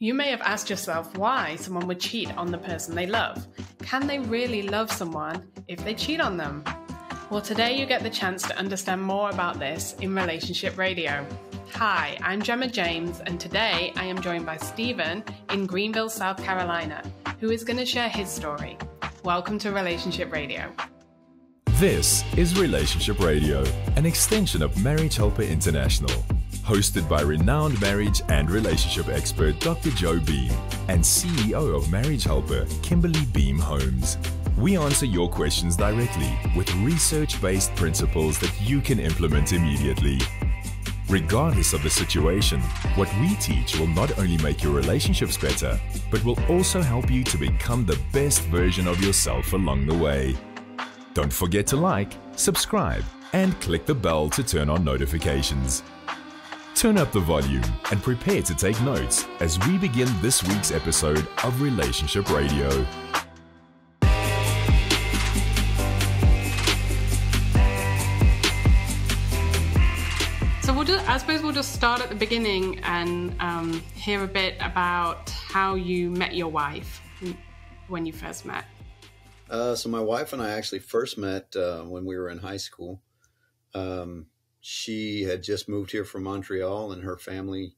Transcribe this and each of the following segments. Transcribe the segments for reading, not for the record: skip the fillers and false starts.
You may have asked yourself why someone would cheat on the person they love. Can they really love someone if they cheat on them? Well, today you get the chance to understand more about this in Relationship Radio. Hi, I'm Gemma James, and today I am joined by Stephen in Greenville, South Carolina, who is going to share his story. Welcome to Relationship Radio. This is Relationship Radio, an extension of Marriage Helper International, hosted by renowned marriage and relationship expert Dr. Joe Beam and CEO of Marriage Helper, Kimberly Beam Holmes. We answer your questions directly with research-based principles that you can implement immediately. Regardless of the situation, what we teach will not only make your relationships better, but will also help you to become the best version of yourself along the way. Don't forget to like, subscribe, and click the bell to turn on notifications. Turn up the volume and prepare to take notes as we begin this week's episode of Relationship Radio. So I suppose we'll just start at the beginning and hear a bit about how you met your wife when you first met. So my wife and I actually first met when we were in high school. She had just moved here from Montreal, and her family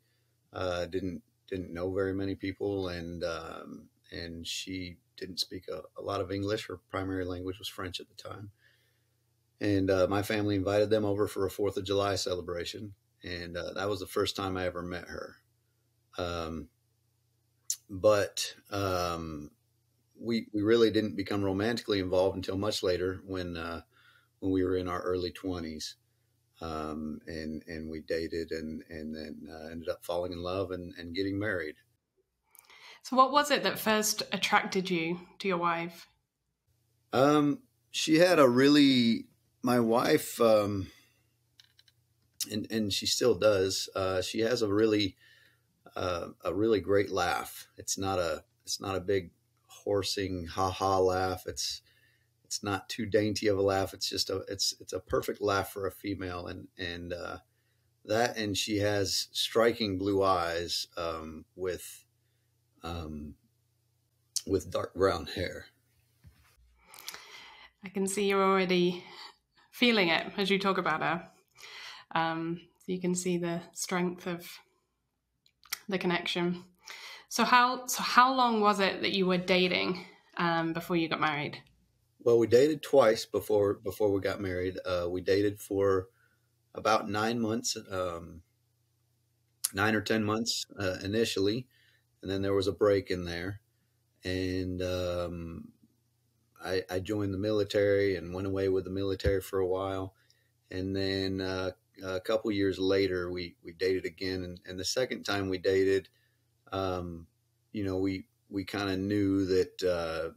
didn't know very many people, and she didn't speak a lot of English. Her primary language was French at the time. And my family invited them over for a 4th of July celebration, and that was the first time I ever met her. But we really didn't become romantically involved until much later when we were in our early 20s. And we dated and then ended up falling in love and getting married. So what was it that first attracted you to your wife? She had my wife, and she still does, she has a really great laugh. It's not a big horsing ha-ha laugh. It's not too dainty of a laugh. It's just it's a perfect laugh for a female, and she has striking blue eyes with dark brown hair. I can see you're already feeling it as you talk about her. So you can see the strength of the connection. So how long was it that you were dating before you got married? Well, we dated twice before we got married. We dated for about 9 months, 9 or 10 months initially, and then there was a break in there. And I joined the military and went away with the military for a while. And then a couple years later, we dated again. And the second time we dated, we kind of knew that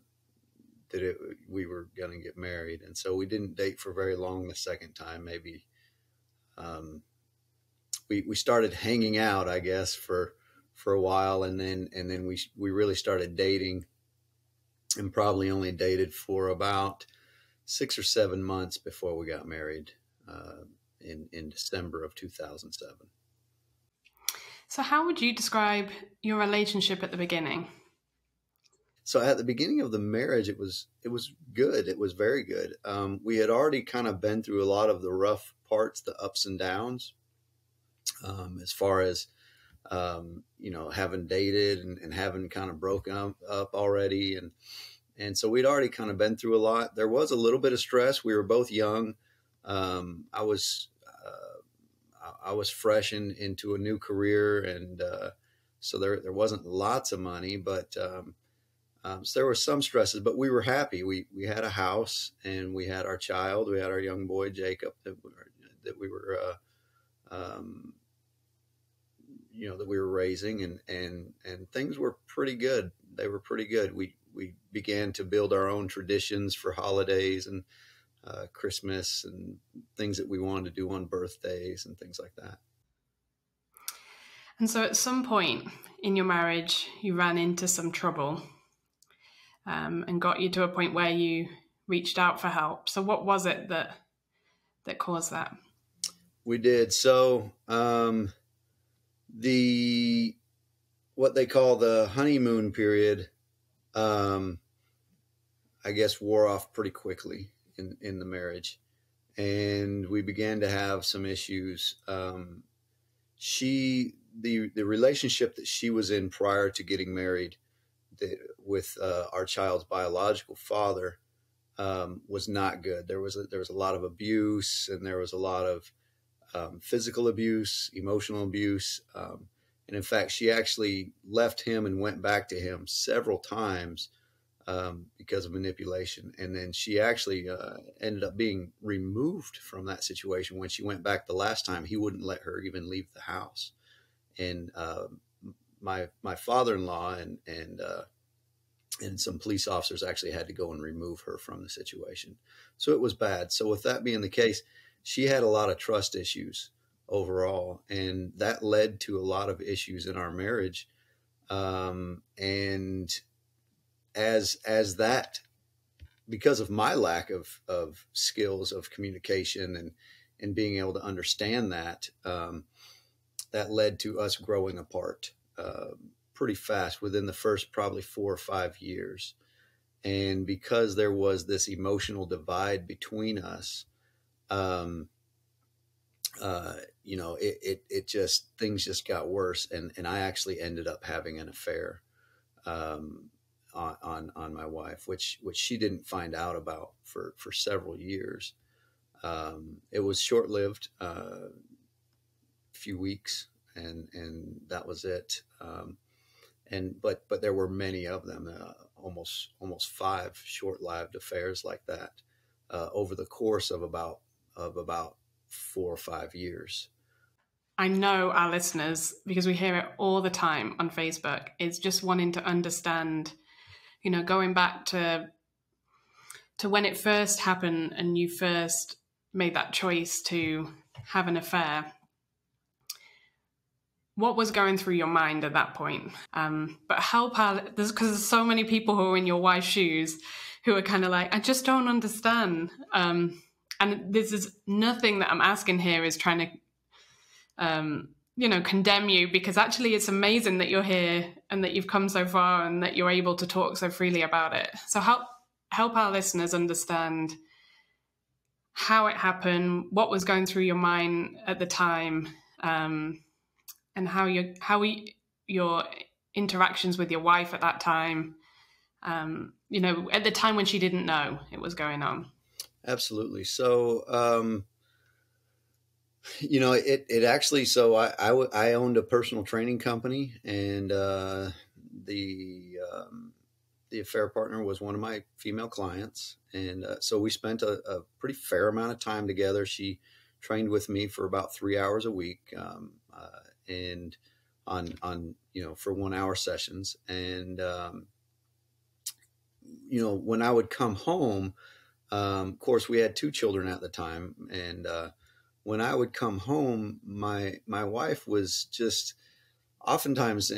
we were going to get married. And so we didn't date for very long the second time. Maybe we started hanging out, I guess, for a while. And then we really started dating, and probably only dated for about 6 or 7 months before we got married in December of 2007. So how would you describe your relationship at the beginning? So at the beginning of the marriage, it was good. It was very good. We had already kind of been through a lot of the rough parts, the ups and downs, as far as, having dated and having kind of broken up already. And so we'd already kind of been through a lot. There was a little bit of stress. We were both young. I was fresh into a new career. And so there wasn't lots of money, but so there were some stresses, but we were happy. We had a house, and we had our child. We had our young boy, Jacob, that we were that we were raising, and things were pretty good. They were pretty good. We began to build our own traditions for holidays and Christmas and things that we wanted to do on birthdays and things like that. And so at some point in your marriage, you ran into some trouble and got you to a point where you reached out for help. So what was it that caused that? We did. So the what they call the honeymoon period, I guess, wore off pretty quickly in the marriage, and we began to have some issues. The relationship that she was in prior to getting married with our child's biological father was not good. There was a lot of abuse, and there was a lot of physical abuse, emotional abuse. And in fact, she actually left him and went back to him several times because of manipulation. And then she actually ended up being removed from that situation. When she went back the last time, he wouldn't let her even leave the house. And my father-in-law and some police officers actually had to go and remove her from the situation. So it was bad. So with that being the case, she had a lot of trust issues overall, and that led to a lot of issues in our marriage. And as that, because of my lack of skills of communication and being able to understand that, that led to us growing apart pretty fast within the first probably 4 or 5 years. And because there was this emotional divide between us, things just got worse. And I actually ended up having an affair on my wife, which she didn't find out about for several years. It was short-lived, a few weeks, and that was it. But there were many of them, almost 5 short-lived affairs like that over the course of about 4 or 5 years. I know our listeners, because we hear it all the time on Facebook, is just wanting to understand, going back to when it first happened and you first made that choice to have an affair. What was going through your mind at that point? But help out, because there's so many people who are in your wife's shoes who are kind of like, I just don't understand. And this is nothing that I'm asking here is trying to, condemn you, because actually it's amazing that you're here and that you've come so far and that you're able to talk so freely about it. So help our listeners understand how it happened, what was going through your mind at the time, and how your interactions with your wife at that time, at the time when she didn't know it was going on. Absolutely. So, it actually, so I owned a personal training company, and the affair partner was one of my female clients. And so we spent a pretty fair amount of time together. She trained with me for about 3 hours a week, and on for 1 hour sessions. And when I would come home, of course we had 2 children at the time, and when I would come home, my wife was just oftentimes,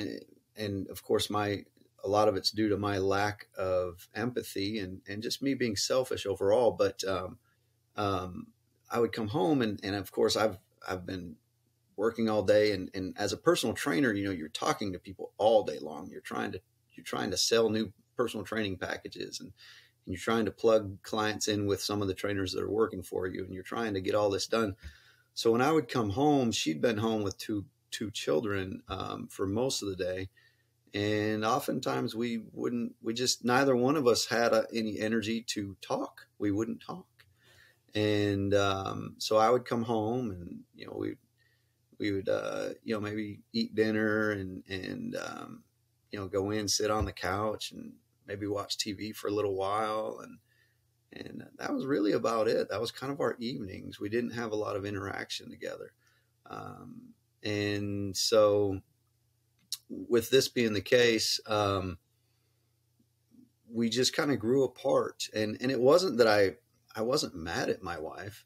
and of course a lot of it's due to my lack of empathy and just me being selfish overall. But I would come home, and of course I've been working all day, and as a personal trainer, you're talking to people all day long. You're trying to sell new personal training packages, and you're trying to plug clients in with some of the trainers that are working for you, and you're trying to get all this done. So when I would come home, she'd been home with two children for most of the day. And oftentimes neither one of us had any energy to talk. We wouldn't talk. And so I would come home, and, we would, maybe eat dinner and go in, sit on the couch, and maybe watch TV for a little while. And that was really about it. That was kind of our evenings. We didn't have a lot of interaction together. And so with this being the case, we just kind of grew apart. And it wasn't that I wasn't mad at my wife.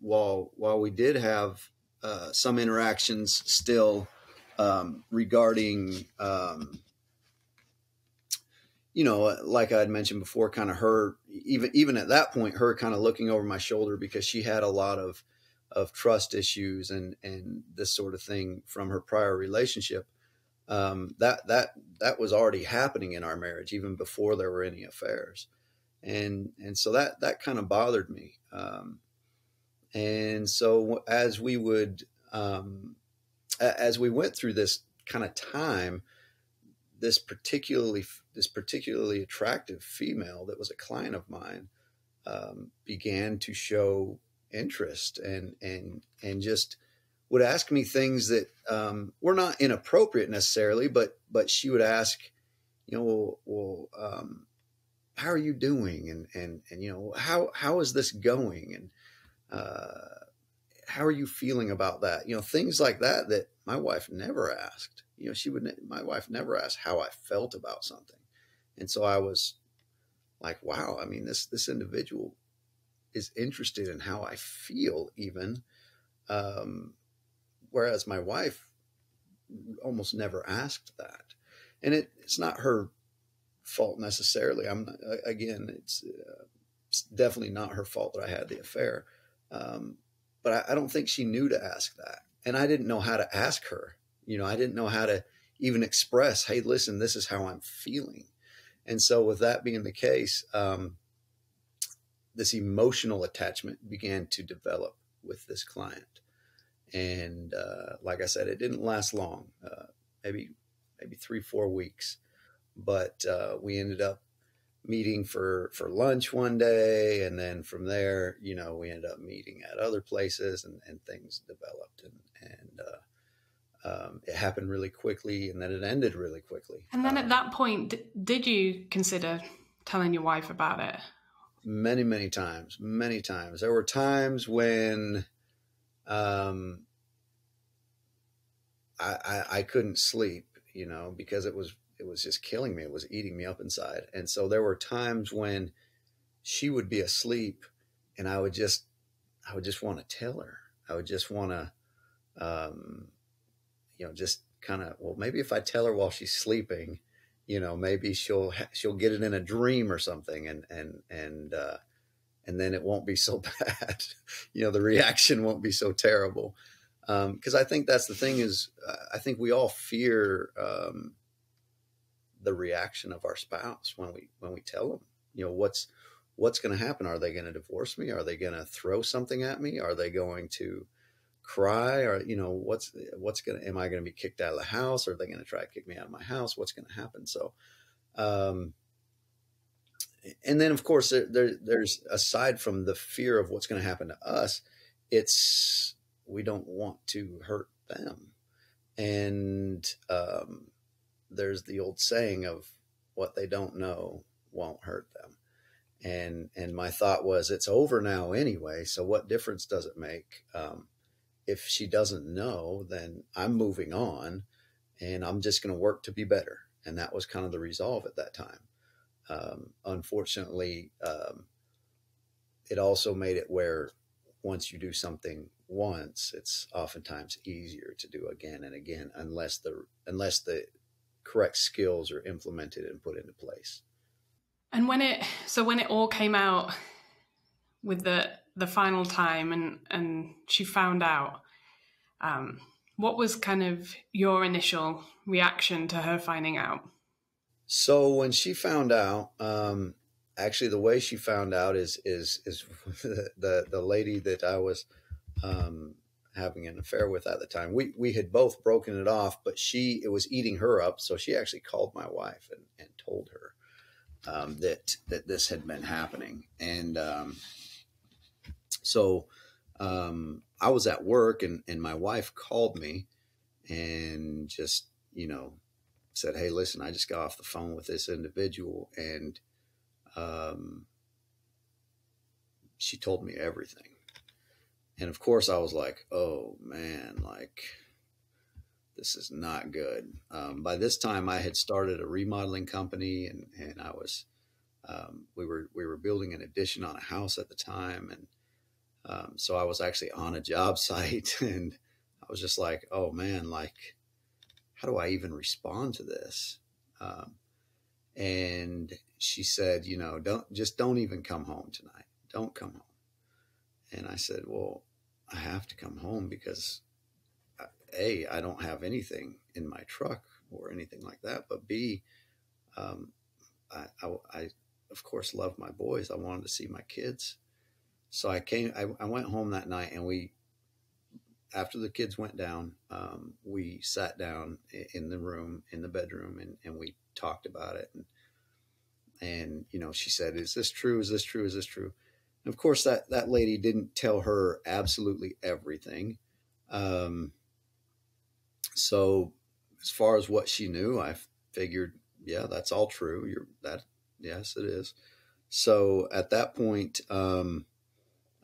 While we did have some interactions still regarding, like I had mentioned before, kind of her, even at that point, her kind of looking over my shoulder, because she had a lot of trust issues and this sort of thing from her prior relationship. that was already happening in our marriage even before there were any affairs. And so that kind of bothered me. And so as we went through this kind of time, this particularly attractive female that was a client of mine began to show interest and just would ask me things that were not inappropriate necessarily, but she would ask, well, how are you doing? And how is this going? And how are you feeling about that? Things like that my wife never asked. My wife never asked how I felt about something. And so I was like, wow, I mean, this individual is interested in how I feel even. Whereas my wife almost never asked that. And it's not her fault necessarily. It's definitely not her fault that I had the affair. But I don't think she knew to ask that. And I didn't know how to ask her. I didn't know how to even express, hey, listen, this is how I'm feeling. And so with that being the case, this emotional attachment began to develop with this client. And like I said, it didn't last long, maybe 3-4 weeks. But we ended up meeting for lunch one day. And then from there, we ended up meeting at other places and things developed. And it happened really quickly, and then it ended really quickly. And then at that point, did you consider telling your wife about it? Many, many times. There were times when I couldn't sleep, because it was just killing me. It was eating me up inside. And so there were times when she would be asleep and I would just want to tell her. I would just want to, just kind of, well, maybe if I tell her while she's sleeping, maybe she'll get it in a dream or something. And then it won't be so bad. The reaction won't be so terrible. Because I think that's the thing is, I think we all fear the reaction of our spouse when we tell them, what's going to happen. Are they going to divorce me? Are they going to throw something at me? Are they going to cry? Or am I going to be kicked out of the house? Are they going to try to kick me out of my house? What's going to happen? So, and then of course there's aside from the fear of what's going to happen to us, we don't want to hurt them. And there's the old saying of what they don't know won't hurt them. And my thought was, it's over now anyway, so what difference does it make? If she doesn't know, then I'm moving on and I'm just going to work to be better. And that was kind of the resolve at that time. Unfortunately, it also made it where once you do something once, it's oftentimes easier to do again and again, unless the correct skills are implemented and put into place. And when it all came out with the final time and she found out, what was kind of your initial reaction to her finding out? So when she found out, actually the way she found out is the lady that I was having an affair with at the time. We had both broken it off, but it was eating her up. So she actually called my wife and told her that this had been happening. And so I was at work and my wife called me and just, said, hey, listen, I just got off the phone with this individual and she told me everything. And of course I was like, oh man, like this is not good. By this time I had started a remodeling company and I was, we were building an addition on a house at the time. And so I was actually on a job site and I was just like, oh man, like, how do I even respond to this? And she said, don't even come home tonight. Don't come home. And I said, well, I have to come home because I don't have anything in my truck or anything like that. But B, um, I of course love my boys. I wanted to see my kids. So I went home that night, and after the kids went down, we sat down in the room, in the bedroom, and we talked about it. And, she said, is this true? Is this true? Is this true? And of course that lady didn't tell her absolutely everything. So as far as what she knew, I figured, yeah, that's all true. Yes, it is. So at that point,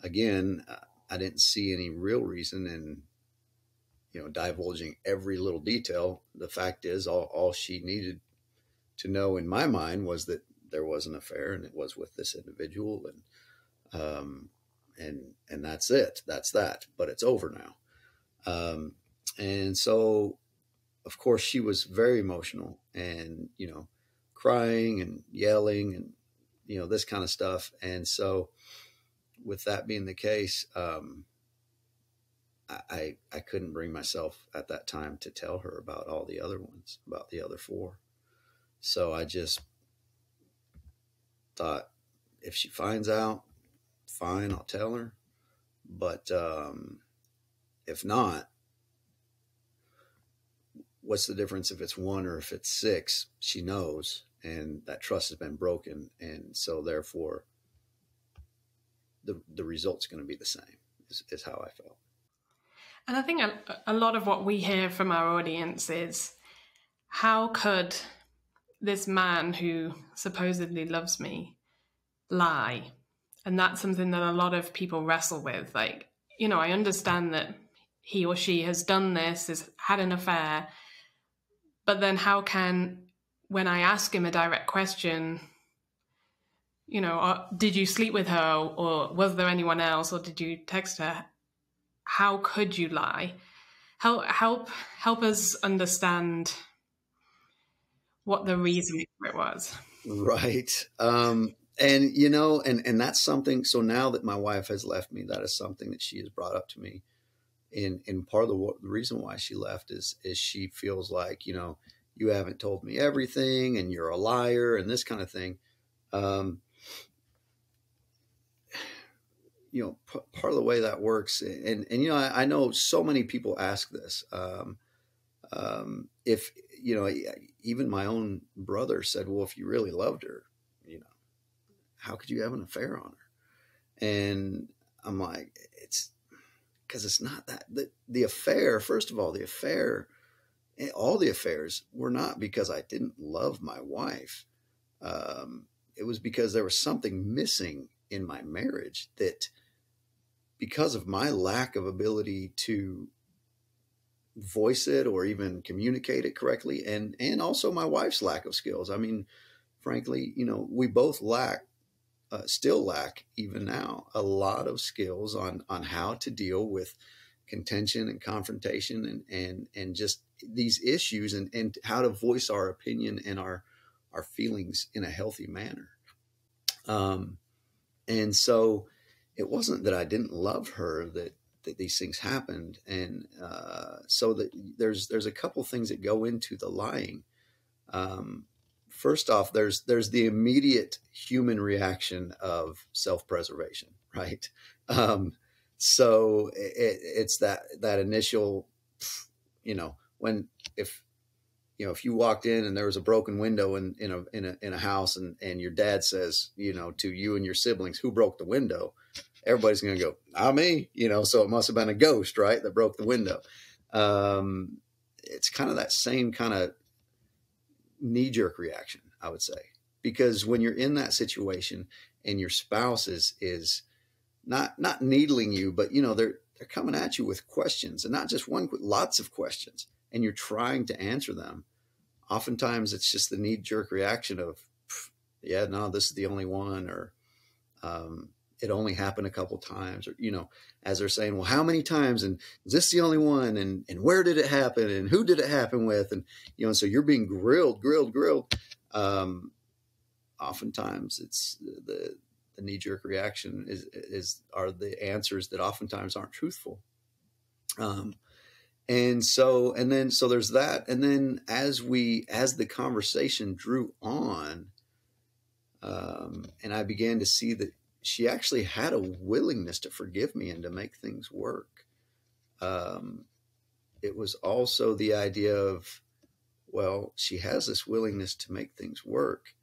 again, I didn't see any real reason in, divulging every little detail. The fact is, all she needed to know in my mind was that there was an affair, and it was with this individual, and that's it. That's that. But it's over now. And so, of course, she was very emotional, and crying and yelling, and this kind of stuff. And so, with that being the case, I couldn't bring myself at that time to tell her about all the other ones, about the other 4. So I just thought, if she finds out, fine, I'll tell her. But if not, what's the difference if it's 1 or if it's 6? She knows, and that trust has been broken. And so therefore, the result's going to be the same, is how I felt. And I think a lot of what we hear from our audience is, how could this man who supposedly loves me lie? And that's something that a lot of people wrestle with. Like, I understand that he or she has done this, has had an affair, but then how can, when I ask him a direct question, did you sleep with her, or was there anyone else, or did you text her? How could you lie? Help us understand what the reason for it was. Right. And that's something. So now that my wife has left me, that is something that she has brought up to me. And part of the reason why she left is she feels like, you haven't told me everything, and you're a liar, and this kind of thing. Part of the way that works, and I know so many people ask this. If even my own brother said, well, if you really loved her, how could you have an affair on her? And I'm like, it's because it's not that. The affair, first of all, all the affairs were not because I didn't love my wife. It was because there was something missing in my marriage, that because of my lack of ability to voice it or even communicate it correctly, and also my wife's lack of skills. I mean, frankly, we both still lack even now a lot of skills on how to deal with contention and confrontation and just these issues, and how to voice our opinion and our feelings in a healthy manner. And so it wasn't that I didn't love her that these things happened. And so that there's a couple things that go into the lying. First off, there's the immediate human reaction of self-preservation, right? So it's that initial, if you walked in and there was a broken window in a house, and your dad says, to you and your siblings, who broke the window? Everybody's going to go, not me, so it must have been a ghost, right, that broke the window. It's kind of that same kind of knee-jerk reaction, I would say, because when you're in that situation and your spouse is not needling you, but they're coming at you with questions, and not just one, lots of questions, and you're trying to answer them. Oftentimes it's just the knee-jerk reaction of, yeah, no, this is the only one, or it only happened a couple times, or, as they're saying, well, how many times, and is this the only one, and where did it happen, and who did it happen with? And, and so you're being grilled. Oftentimes it's the knee-jerk reaction are the answers that oftentimes aren't truthful. So there's that. And then as the conversation drew on, and I began to see that she actually had a willingness to forgive me and to make things work. It was also the idea of, well, she has this willingness to make things work,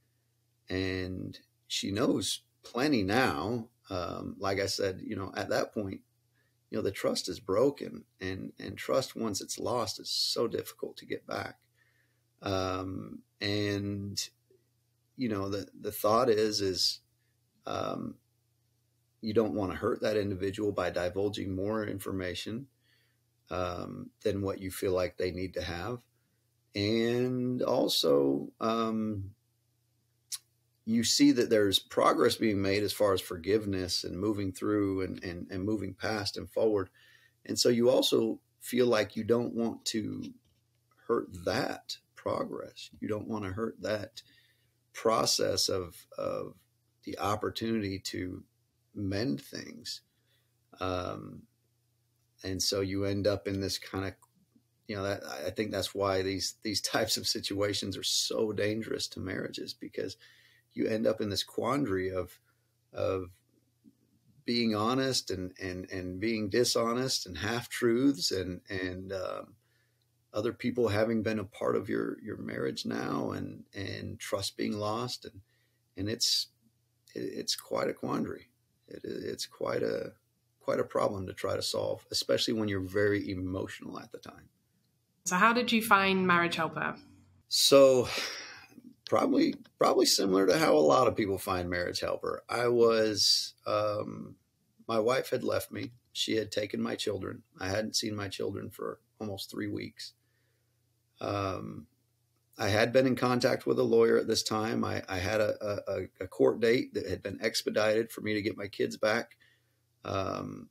and she knows plenty now. Like I said, at that point, the trust is broken, and trust, once it's lost, is so difficult to get back. And the thought is you don't want to hurt that individual by divulging more information than what you feel like they need to have. And also, you see that there's progress being made as far as forgiveness and moving through and moving past and forward. And so you also feel like you don't want to hurt that progress. You don't want to hurt that process of the opportunity to mend things. And so you end up in this kind of, that I think that's why these types of situations are so dangerous to marriages, because you end up in this quandary of being honest and being dishonest, and half truths, and other people having been a part of your marriage now, and trust being lost, and it's quite a quandary. It's quite a problem to try to solve, especially when you're very emotional at the time. So how did you find Marriage Helper? So probably similar to how a lot of people find Marriage Helper. I was, my wife had left me. She had taken my children. I hadn't seen my children for almost 3 weeks. I had been in contact with a lawyer at this time. I had a court date that had been expedited for me to get my kids back. But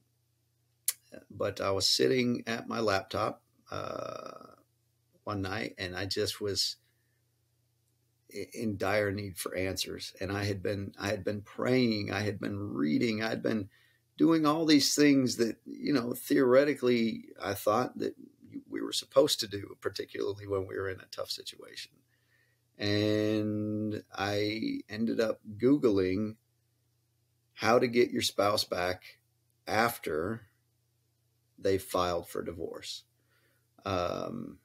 I was sitting at my laptop one night, and I just was in dire need for answers. And I had been praying, I had been reading, I had been doing all these things that, theoretically I thought that we were supposed to do, particularly when we were in a tough situation. And I ended up Googling how to get your spouse back after they filed for divorce. And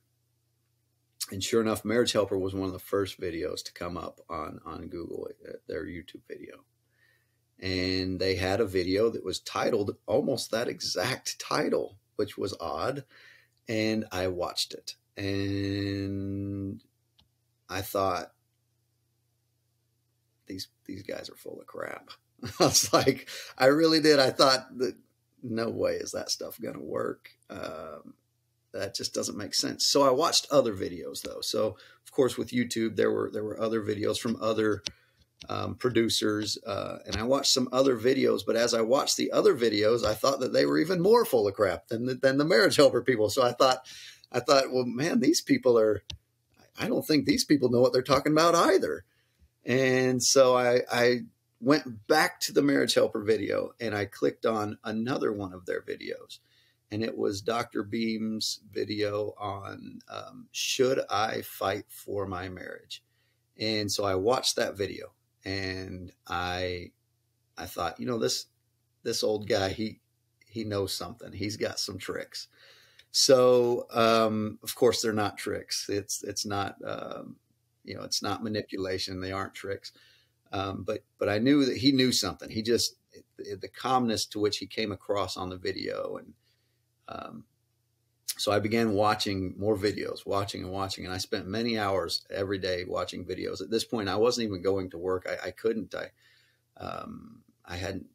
sure enough, Marriage Helper was one of the first videos to come up on Google, their YouTube video. And they had a video that was titled almost that exact title, which was odd. And I watched it, and I thought, these guys are full of crap. I was like, I really did. I thought that no way is that stuff going to work. That just doesn't make sense. So I watched other videos though. So of course with YouTube, there were other videos from other producers, and I watched some other videos. But as I watched the other videos, I thought that they were even more full of crap than the Marriage Helper people. So I thought, well, man, these people I don't think these people know what they're talking about either. And so I went back to the Marriage Helper video, and I clicked on another one of their videos. And it was Dr. Beam's video on should I fight for my marriage? And so I watched that video, and I thought, this old guy, he knows something. He's got some tricks. So of course they're not tricks. It's not it's not manipulation. They aren't tricks. But I knew that he knew something. He just, the calmness to which he came across on the video, and so I began watching more videos, watching, and I spent many hours every day watching videos. At this point, I wasn't even going to work. I couldn't. I hadn't.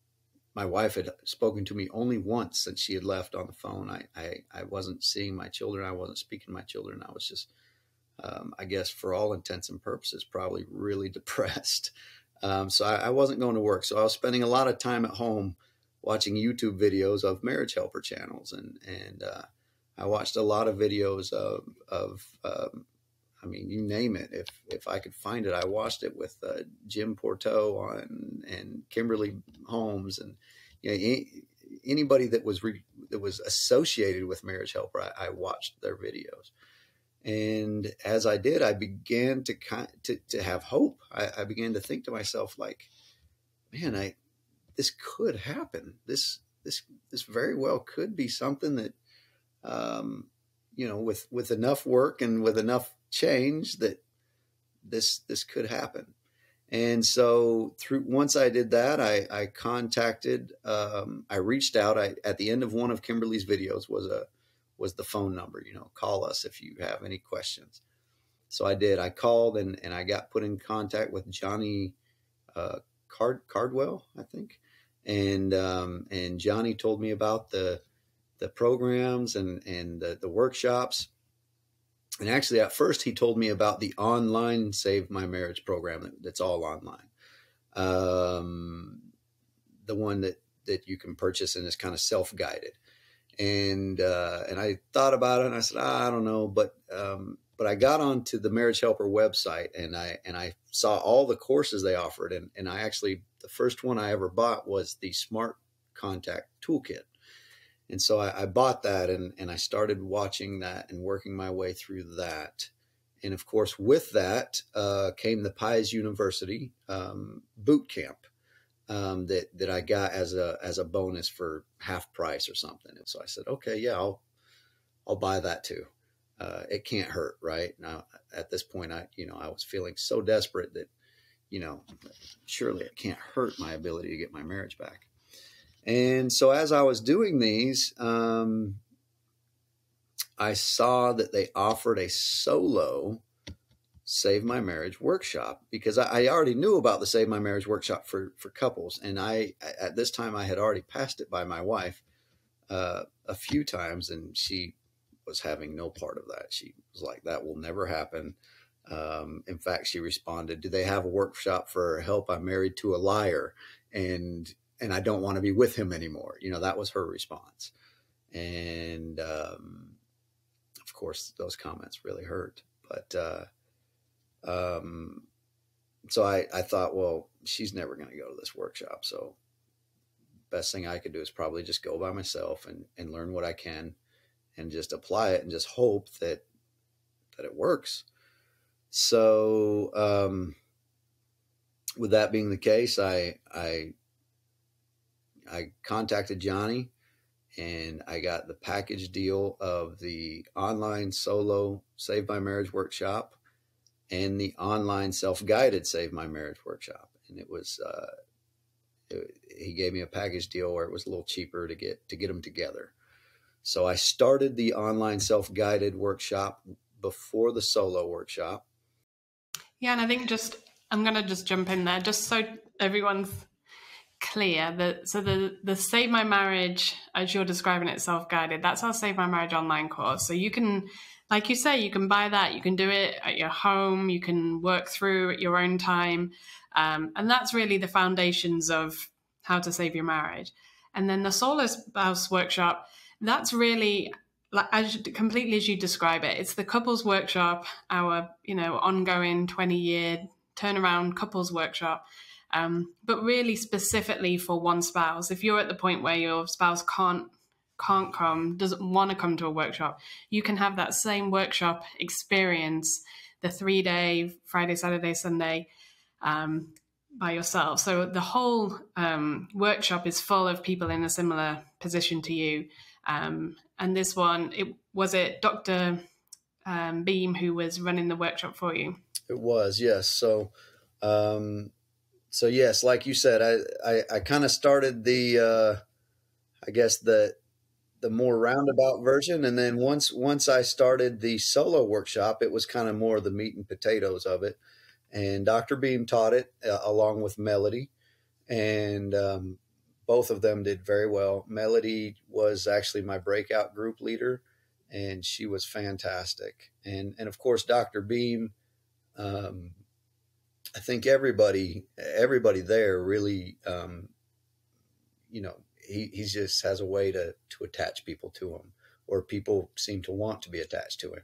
My wife had spoken to me only once since she had left on the phone. I wasn't seeing my children. I wasn't speaking to my children. I was just, I guess, for all intents and purposes, probably really depressed. So I wasn't going to work. So I was spending a lot of time at home watching YouTube videos of Marriage Helper channels. And I watched a lot of videos of I mean, you name it. If I could find it, I watched it with Jim Porteau and Kimberly Holmes, and anybody that was was associated with Marriage Helper. I watched their videos. And as I did, I began to have hope. I began to think to myself, like, man, this could happen. This very well could be something that, with enough work and with enough change, that this could happen. And so once I did that, I contacted, I reached out. At the end of one of Kimberly's videos was the phone number, call us if you have any questions. So I did. I called and I got put in contact with Johnny Cardwell, I think. And Johnny told me about the programs and the workshops. And actually, at first, he told me about the online Save My Marriage program that's all online. The one that you can purchase and is kind of self-guided. And I thought about it and I said, I don't know, but I got onto the Marriage Helper website and I saw all the courses they offered. And I actually, the first one I ever bought was the Smart Contact Toolkit. And so I bought that and I started watching that and working my way through that. And of course, with that came the Pies University boot camp that I got as a bonus for half price or something. And so I said, okay, yeah, I'll buy that too. It can't hurt, right? Now, at this point, I was feeling so desperate that, surely it can't hurt my ability to get my marriage back. And so as I was doing these, I saw that they offered a solo Save My Marriage workshop, because I already knew about the Save My Marriage workshop for couples. And at this time, I had already passed it by my wife a few times, and she was having no part of that. She was like, that will never happen. In fact, she responded, do they have a workshop for help? I'm married to a liar. And I don't want to be with him anymore. That was her response. And, of course, those comments really hurt. But, so I thought, well, she's never going to go to this workshop. So best thing I could do is probably just go by myself and learn what I can and just apply it and just hope that it works. So, with that being the case, I contacted Johnny and I got the package deal of the online solo Save My Marriage workshop and the online self-guided Save My Marriage workshop. And it was, he gave me a package deal where it was a little cheaper to get them together. So I started the online self-guided workshop before the solo workshop. Yeah. And I think I'm going to just jump in there just so everyone's clear that the Save My Marriage, as you're describing it, self-guided, that's our Save My Marriage online course. So you can, like you say, you can buy that, you can do it at your home, you can work through at your own time. And that's really the foundations of how to save your marriage. And then the solo spouse workshop, that's really completely as you describe it. It's the couples workshop, our, ongoing 20-year turnaround couples workshop. But really specifically for one spouse. If you're at the point where your spouse can't come, doesn't want to come to a workshop, you can have that same workshop experience, the 3-day, Friday, Saturday, Sunday, by yourself. So the whole workshop is full of people in a similar position to you. And this one, was it Dr. Beam who was running the workshop for you? It was, yes. So yes, like you said, I kind of started the more roundabout version. And then once I started the solo workshop, it was kind of more the meat and potatoes of it. And Dr. Beam taught it along with Melody. And both of them did very well. Melody was actually my breakout group leader, and she was fantastic. And of course, Dr. Beam, I think everybody there really, he just has a way to attach people to him, or people seem to want to be attached to him.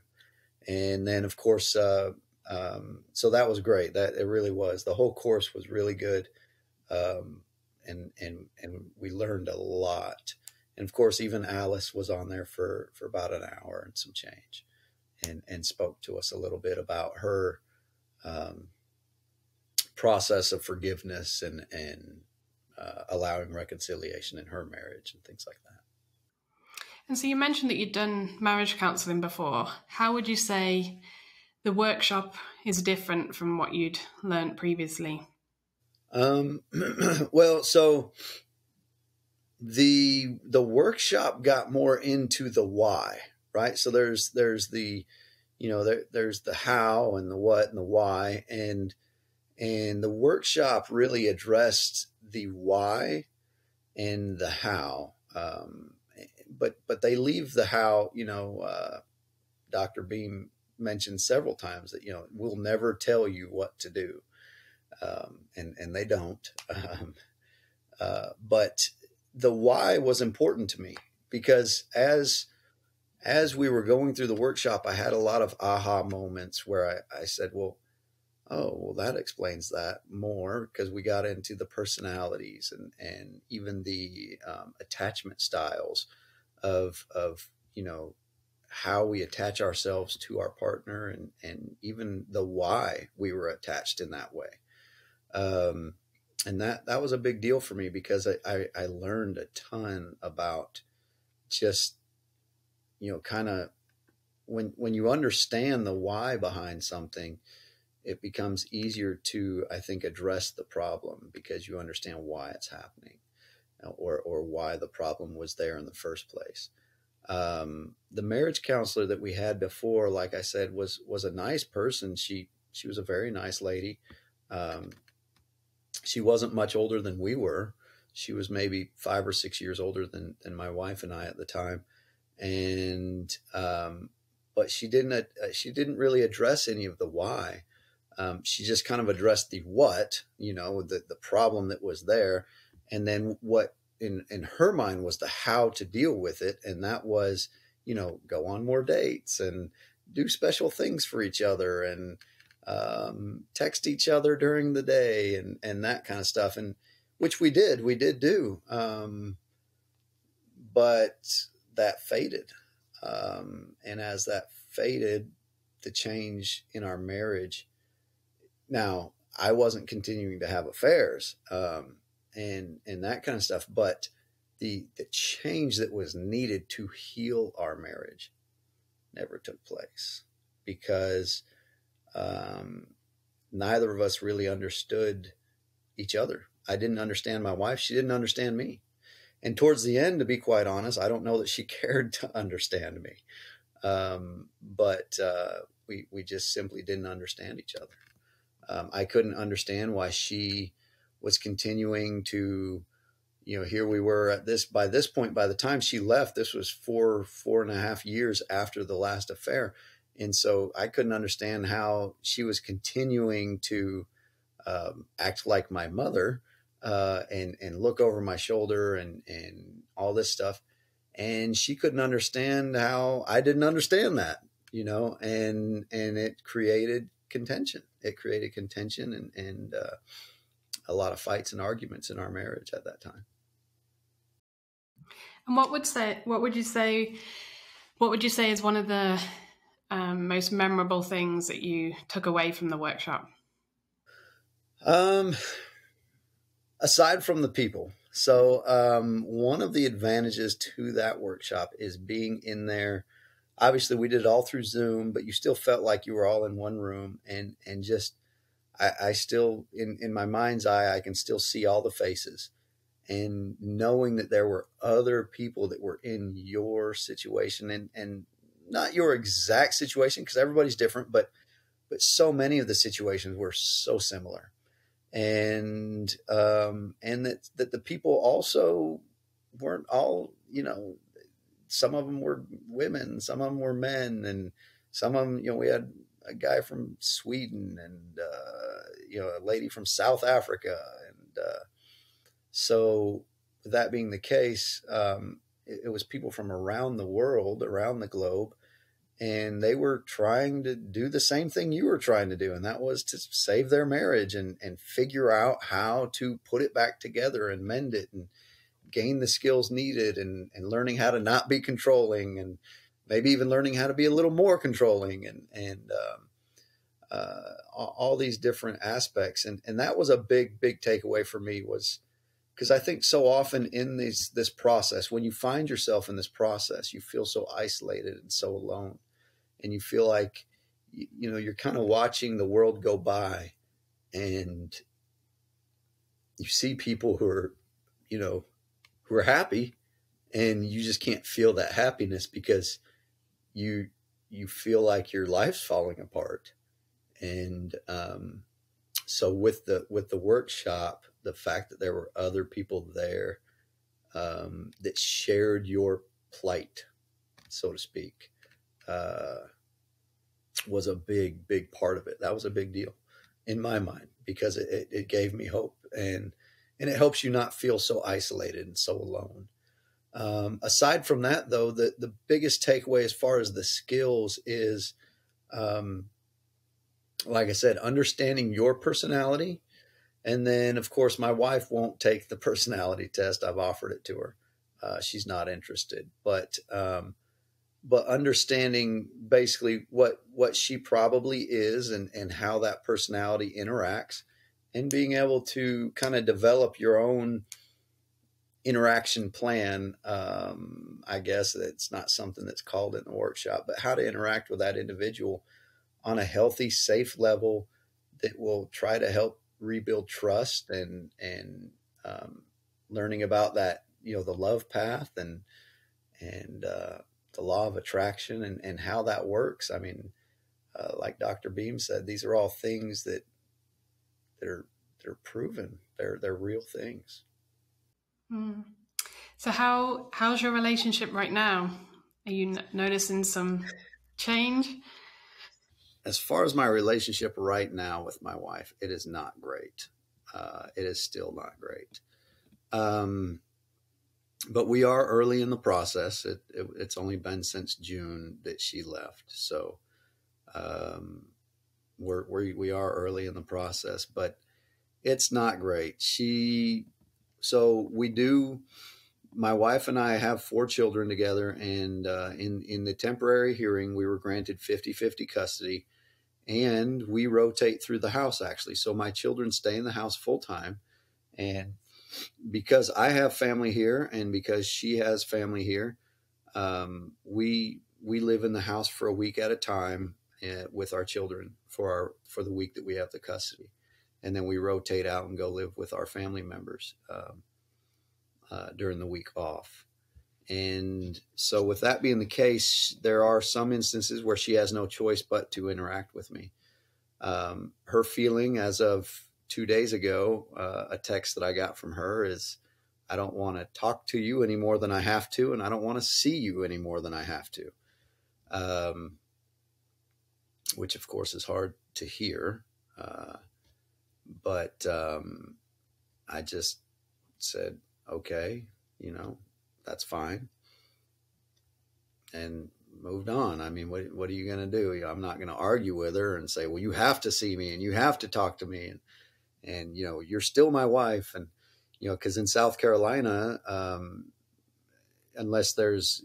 And then, of course, so that was great. That it really was. The whole course was really good, and we learned a lot. And of course, even Alice was on there for about an hour and some change, and spoke to us a little bit about her um, process of forgiveness and allowing reconciliation in her marriage and things like that. And so you mentioned that you'd done marriage counselling before. How would you say the workshop is different from what you'd learned previously? Well, so the workshop got more into the why, right? So there's the, there's the how and the what and the why, and the workshop really addressed the why and the how. But they leave the how, Dr. Beam mentioned several times that, we'll never tell you what to do. And they don't. But the why was important to me, because as we were going through the workshop, I had a lot of aha moments where I said, well, that explains that more, because we got into the personalities and even the attachment styles of how we attach ourselves to our partner, and even the why we were attached in that way. And that was a big deal for me, because I learned a ton about just, kind of when you understand the why behind something, it becomes easier to, I think, address the problem, because you understand why it's happening, or why the problem was there in the first place. The marriage counselor that we had before, like I said, was a nice person. She was a very nice lady. She wasn't much older than we were. She was maybe 5 or 6 years older than my wife and I at the time. And, but she didn't really address any of the why. She just kind of addressed the what, the problem that was there. And then what in her mind was the how to deal with it. And that was, go on more dates and do special things for each other, and text each other during the day, and that kind of stuff. And which we did do. But that faded. And as that faded, the change in our marriage. Now, I wasn't continuing to have affairs, and that kind of stuff, but the change that was needed to heal our marriage never took place, because neither of us really understood each other. I didn't understand my wife. She didn't understand me. And towards the end, to be quite honest, I don't know that she cared to understand me. But we just simply didn't understand each other. I couldn't understand why she was continuing to, here we were by this point, by the time she left, this was 4.5 years after the last affair. And so I couldn't understand how she was continuing to act like my mother, and look over my shoulder and all this stuff. And she couldn't understand how I didn't understand that, and it created contention. It created contention and a lot of fights and arguments in our marriage at that time. And what would you say is one of the most memorable things that you took away from the workshop? Aside from the people. So one of the advantages to that workshop is being in there. Obviously, we did it all through Zoom, but you still felt like you were all in one room, and just I still, in my mind's eye, I can still see all the faces, and knowing that there were other people that were in your situation, and not your exact situation, because everybody's different, but so many of the situations were so similar. And that the people also weren't all, some of them were women, some of them were men, and some of them, we had a guy from Sweden, and a lady from South Africa. And so that being the case, it was people from around the world, around the globe, and they were trying to do the same thing you were trying to do, and that was to save their marriage and figure out how to put it back together and mend it. And gain the skills needed, and learning how to not be controlling, and maybe even learning how to be a little more controlling, and all these different aspects. And that was a big takeaway for me, was because I think so often in this process, when you find yourself in this process, you feel so isolated and so alone, and you feel like, you're kind of watching the world go by, and you see people who are happy, and you just can't feel that happiness because you feel like your life's falling apart. And so with the workshop, the fact that there were other people there that shared your plight, so to speak, was a big part of it. That was a big deal in my mind, because it gave me hope, and it helps you not feel so isolated and so alone. Aside from that, though, the biggest takeaway as far as the skills is, like I said, understanding your personality. And then, of course, my wife won't take the personality test. I've offered it to her. She's not interested, but understanding basically what she probably is, and how that personality interacts, and being able to kind of develop your own interaction plan. I guess it's not something that's called in the workshop, but how to interact with that individual on a healthy, safe level that will try to help rebuild trust, and learning about that, the love path, and the law of attraction, and how that works. I mean, like Dr. Beam said, these are all things that are proven. They're real things. Mm. So how's your relationship right now? Are you noticing some change? As far as my relationship right now with my wife, it is not great. It is still not great. But we are early in the process. It's only been since June that she left. So we are early in the process, but it's not great. My wife and I have 4 children together, and in the temporary hearing, we were granted 50-50 custody, and we rotate through the house, actually. So my children stay in the house full time, and because I have family here, and because she has family here, we live in the house for a week at a time with our children for the week that we have the custody, and then we rotate out and go live with our family members during the week off. And so with that being the case, there are some instances where she has no choice but to interact with me. Her feeling as of 2 days ago, a text that I got from her is, I don't want to talk to you any more than I have to, and I don't want to see you any more than I have to, which of course is hard to hear. But I just said, okay, that's fine, and moved on. I mean, what are you going to do? I'm not going to argue with her and say, well, you have to see me and you have to talk to me, and you're still my wife. And because in South Carolina, unless there's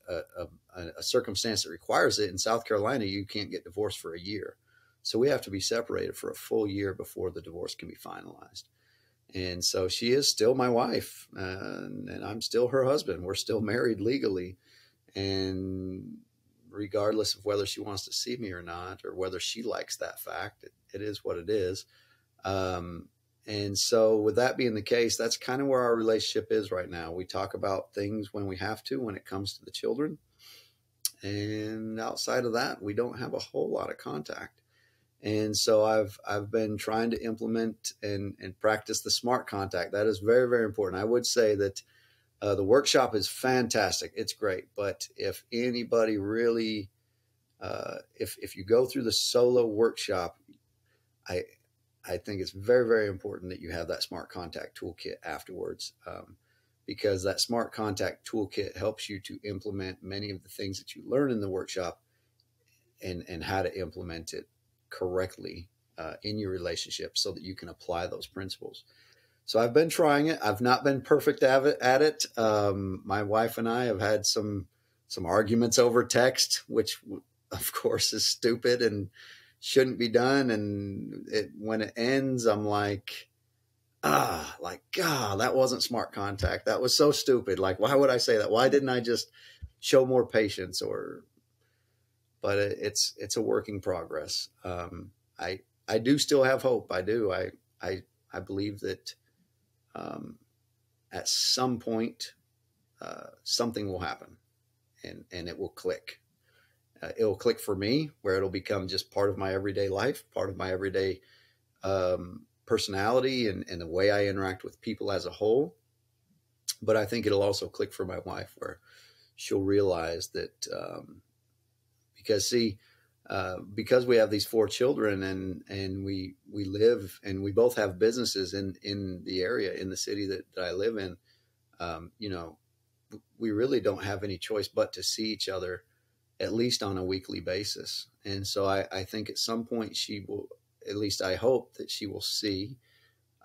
a circumstance that requires it, in South Carolina you can't get divorced for a year. So we have to be separated for a full year before the divorce can be finalized. And so she is still my wife, and I'm still her husband. We're still married legally. And regardless of whether she wants to see me or not, or whether she likes that fact, it is what it is. And so with that being the case, that's kind of where our relationship is right now. We talk about things when we have to, when it comes to the children. And outside of that, we don't have a whole lot of contact. And so I've been trying to implement and practice the SMART contact. That is very, very important. I would say that the workshop is fantastic. It's great. But if anybody really, if you go through the solo workshop, I think it's very, very important that you have that SMART contact toolkit afterwards, because that SMART contact toolkit helps you to implement many of the things that you learn in the workshop, and how to implement it correctly in your relationship so that you can apply those principles. So I've been trying it. I've not been perfect at it. My wife and I have had some arguments over text, which of course is stupid and shouldn't be done. And when it ends, I'm like, God, that wasn't smart contact. That was so stupid. Like, why would I say that? Why didn't I just show more patience? But it's a work in progress. I do still have hope. I do. I believe that at some point something will happen and it will click. It'll click for me, where it'll become just part of my everyday life, part of my everyday personality and the way I interact with people as a whole. But I think it'll also click for my wife, where she'll realize that because we have these 4 children and we live and we both have businesses in the area, in the city that I live in, we really don't have any choice but to see each other at least on a weekly basis. And so I think at some point she will, at least I hope that she will see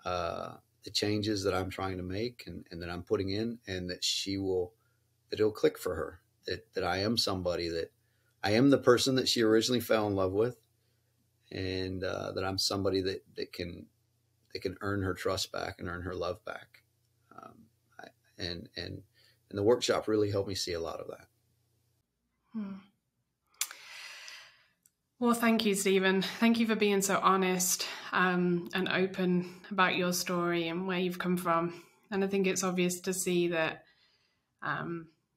the changes that I'm trying to make and that I'm putting in, and that it'll click for her, that I am somebody, that I am the person that she originally fell in love with, and that I'm somebody that can earn her trust back and earn her love back. And the workshop really helped me see a lot of that. Well, thank you, Stephen. Thank you for being so honest and open about your story and where you've come from. And I think it's obvious to see that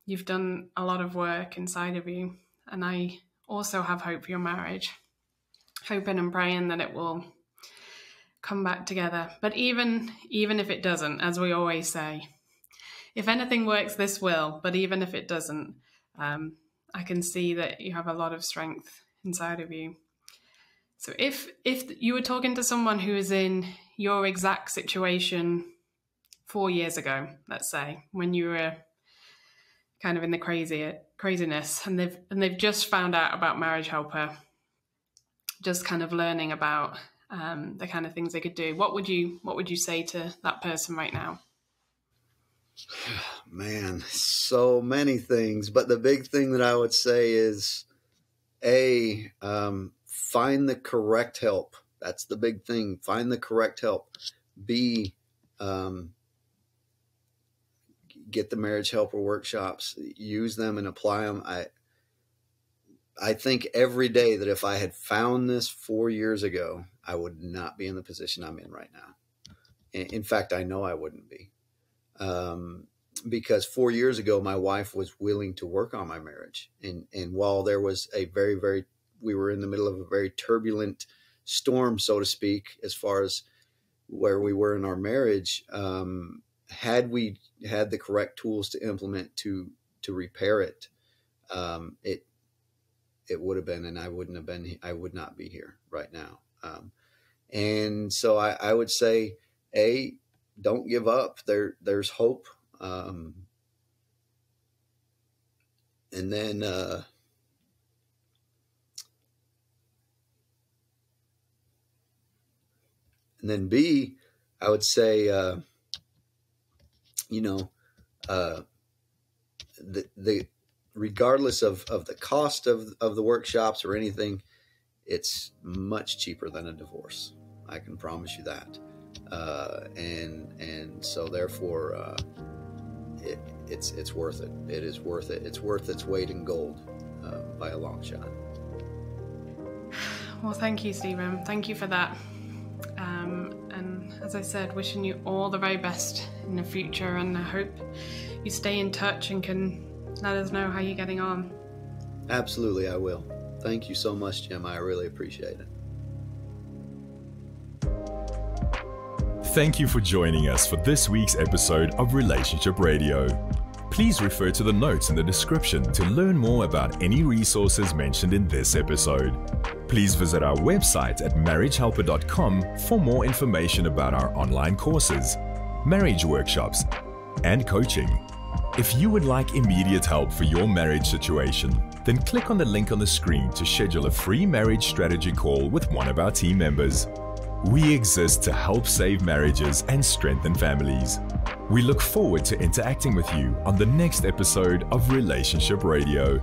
you've done a lot of work inside of you. And I also have hope for your marriage, hoping and praying that it will come back together. But even if it doesn't, as we always say, if anything works, this will. But even if it doesn't, I can see that you have a lot of strength inside of you. So if you were talking to someone who is in your exact situation 4 years ago, let's say, when you were kind of in the craziness, and they've just found out about Marriage Helper, just kind of learning about the kind of things they could do, what would you say to that person right now? Man, so many things, but the big thing that I would say is find the correct help. That's the big thing. Find the correct help. B, get the Marriage Helper workshops, use them and apply them. I think every day that if I had found this 4 years ago, I would not be in the position I'm in right now. In fact, I know I wouldn't be. Because 4 years ago, my wife was willing to work on my marriage. And while there was we were in the middle of a very turbulent storm, so to speak, as far as where we were in our marriage, had we had the correct tools to implement to repair it, it would have been, and I would not be here right now. And so I would say, don't give up. There's hope. And then B, I would say, regardless of the cost of the workshops or anything, it's much cheaper than a divorce. I can promise you that. And so therefore, it's worth it. It is worth it. It's worth its weight in gold, by a long shot. Well, thank you, Stephen. Thank you for that. And as I said, wishing you all the very best in the future, and I hope you stay in touch and can let us know how you're getting on. Absolutely, I will. Thank you so much, Jim. I really appreciate it. Thank you for joining us for this week's episode of Relationship Radio. Please refer to the notes in the description to learn more about any resources mentioned in this episode. Please visit our website at marriagehelper.com for more information about our online courses, marriage workshops, and coaching. If you would like immediate help for your marriage situation, then click on the link on the screen to schedule a free marriage strategy call with one of our team members. We exist to help save marriages and strengthen families. We look forward to interacting with you on the next episode of Relationship Radio.